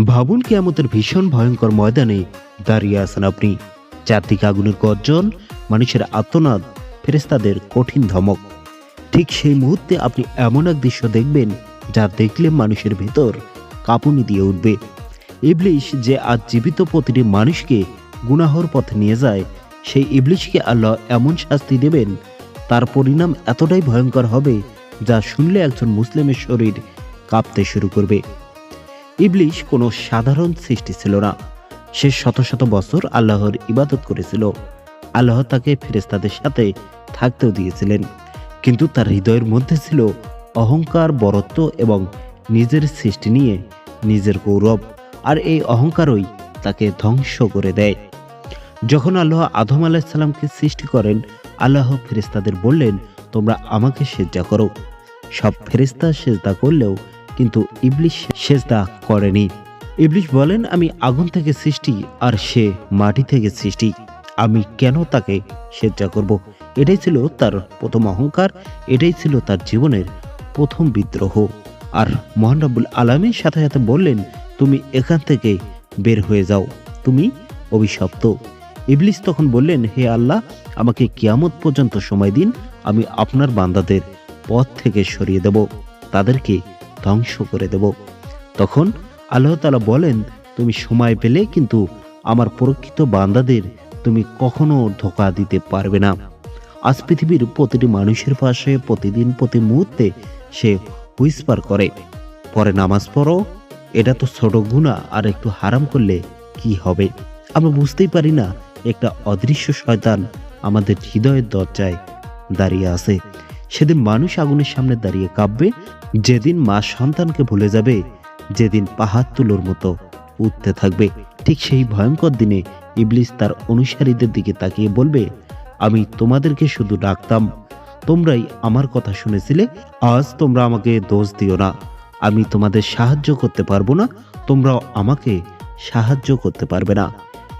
ভাবুন কিয়ামতের ভীষণ ভয়ঙ্কর ময়দানে দাঁড়িয়ে আছেন আপনি। চারদিকে আগুনের গর্জন, মানুষের আর্তনাদ, ফেরেশতাদের কঠিন ধমক। ঠিক সেই মুহূর্তে আপনি এমন এক দৃশ্য দেখবেন যা দেখলে মানুষের ভেতর কাঁপুনি দিয়ে উঠবে। ইবলিশ যে আজ জীবিত প্রতিটি মানুষকে গুনাহর পথে নিয়ে যায়, সেই ইবলিশকে আল্লাহ এমন শাস্তি দেবেন, তার পরিণাম এতটাই ভয়ঙ্কর হবে যা শুনলে একজন মুসলিমের শরীর কাঁপতে শুরু করবে। ইবলিশ কোনো সাধারণ সৃষ্টি ছিল না। সে শত শত বছর আল্লাহর ইবাদত করেছিল। আল্লাহ তাকে ফেরেশতাদের সাথে থাকতেও দিয়েছিলেন, কিন্তু তার হৃদয়ের মধ্যে ছিল অহংকার, বরত্ব এবং নিজের সৃষ্টি নিয়ে নিজের গৌরব। আর এই অহংকারই তাকে ধ্বংস করে দেয়। যখন আল্লাহ আদম আলাইহিসসালামকে সৃষ্টি করেন, আল্লাহ ফেরেশতাদের বললেন, তোমরা আমাকে সিজদা করো। সব ফেরেশতা সিজদা করলেও কিন্তু ইবলিশ সিজদা করেনি। ইবলিশ বলেন, আমি আগুন থেকে সৃষ্টি আর সে মাটি থেকে সৃষ্টি, আমি কেন তাকে সিজদা করব? এটাই ছিল তার প্রথম অহংকার, এটাই ছিল তার জীবনের প্রথম বিদ্রোহ। আর মহান রব্বুল আলামিন সাথে সাথে বললেন, তুমি এখান থেকে বের হয়ে যাও, তুমি অভিশপ্ত। ইবলিশ তখন বললেন, হে আল্লাহ, আমাকে কিয়ামত পর্যন্ত সময় দিন, আমি আপনার বান্দাদের পথ থেকে সরিয়ে দেব, তাদেরকে ধ্বংস করে দেব। তখন আল্লাহ তাআলা বলেন, তুমি সময় পেলে কিন্তু আমার প্রকৃত বান্দাদের তুমি কখনো ধোঁকা দিতে পারবে না। আজ পৃথিবীর প্রতিটি মানুষের পাশে প্রতিদিন প্রতি মুহূর্তে সে হুইসপার করে, পরে নামাজ পড়ো, এটা তো ছোট গুনাহ, আর একটু হারাম করলে কি হবে? আমরা বুঝতেই পারি না একটা অদৃশ্য শয়তান আমাদের হৃদয়ের দরজায় দাঁড়িয়ে আছে। সেদিন মানুষ আগুনের সামনে দাঁড়িয়ে কাঁপবে, যেদিন মা সন্তানকে ভুলে যাবে, যেদিন পাহাড় তুলোর মতো উঠতে থাকবে। ঠিক সেই ভয়ঙ্কর দিনে ইবলিশ তার অনুসারীদের দিকে তাকিয়ে বলবে, আমি তোমাদেরকে শুধু ডাকতাম, তোমরাই আমার কথা শুনেছিলে, আজ তোমরা আমাকে দোষ দিও না। আমি তোমাদের সাহায্য করতে পারবো না, তোমরাও আমাকে সাহায্য করতে পারবে না।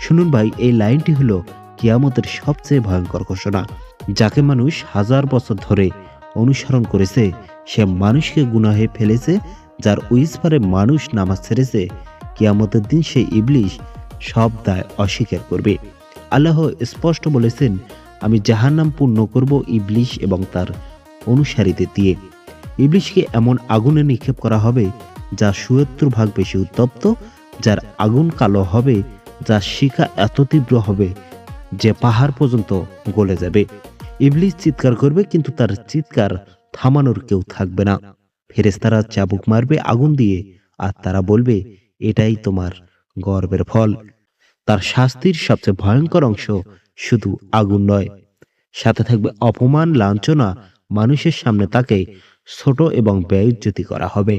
শুনুন ভাই, এই লাইনটি হলো কিয়ামতের সবচেয়ে ভয়ঙ্কর ঘোষণা। যাকে মানুষ হাজার বছর ধরে অনুসরণ করেছে, সে মানুষকে গুনাহে ফেলেছে। যার উইসপারে মানুষ নামাজ ছেড়েছে, কিয়ামতের দিন সে ইবলিশ সব দায় অস্বীকার করবে। আল্লাহ স্পষ্ট বলেছেন, আমি জাহান্নাম পূর্ণ করব ইবলিশ এবং তার অনুসারীদের দিয়ে। ইবলিশকে এমন আগুনে নিক্ষেপ করা হবে যা ৭৭ ভাগ বেশি উত্তপ্ত, যার আগুন কালো হবে, যার শিখা এত তীব্র হবে যে পাহাড় পর্যন্ত গলে যাবে। ইবলিশ চিৎকার করবে, কিন্তু তার চিৎকার থামানোর কেউ থাকবে না। ফেরেশতারা চাবুক মারবে আগুন দিয়ে, আর তারা বলবে, এটাই তোমার গর্বের ফল। তার শাস্তির সবচেয়ে ভয়ঙ্কর অংশ শুধু আগুন নয়, সাথে থাকবে অপমান, লাঞ্ছনা। মানুষের সামনে তাকে ছোট এবং বেইজ্জতি করা হবে।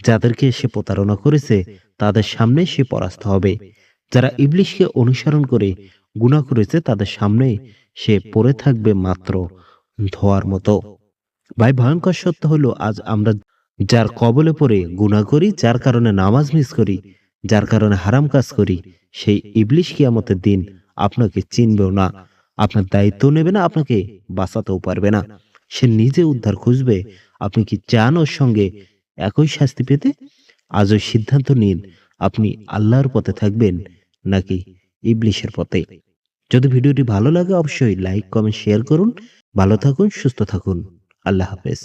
যাদেরকে সে প্রতারণা করেছে তাদের সামনে সে পরাস্ত হবে। যারা ইবলিশকে অনুসরণ করে গুনাহ করেছে তাদের সামনে সে পড়ে থাকবে মাত্র ধোঁয়ার মতো। ভাই, ভয়ঙ্কর সত্য হলো, আজ আমরা যার কবলে পড়ে গুনাহ করি, যার কারণে নামাজ মিস করি, যার কারণে হারাম কাজ করি, সেই ইবলিশ কিয়ামতের দিন আপনাকে চিনবেও না, আপনার দায়িত্ব নেবে না, আপনাকে বাঁচাতেও পারবে না। সে নিজে উদ্ধার খুঁজবে। আপনি কি চান ওর সঙ্গে একই শাস্তি পেতে? আজই সিদ্ধান্ত নিন, আপনি আল্লাহর পথে থাকবেন নাকি ইবলিশের পথে। যদি ভিডিওটি ভালো লাগে অবশ্যই লাইক, কমেন্ট, শেয়ার করুন। ভালো থাকুন, সুস্থ থাকুন। আল্লাহ হাফেজ।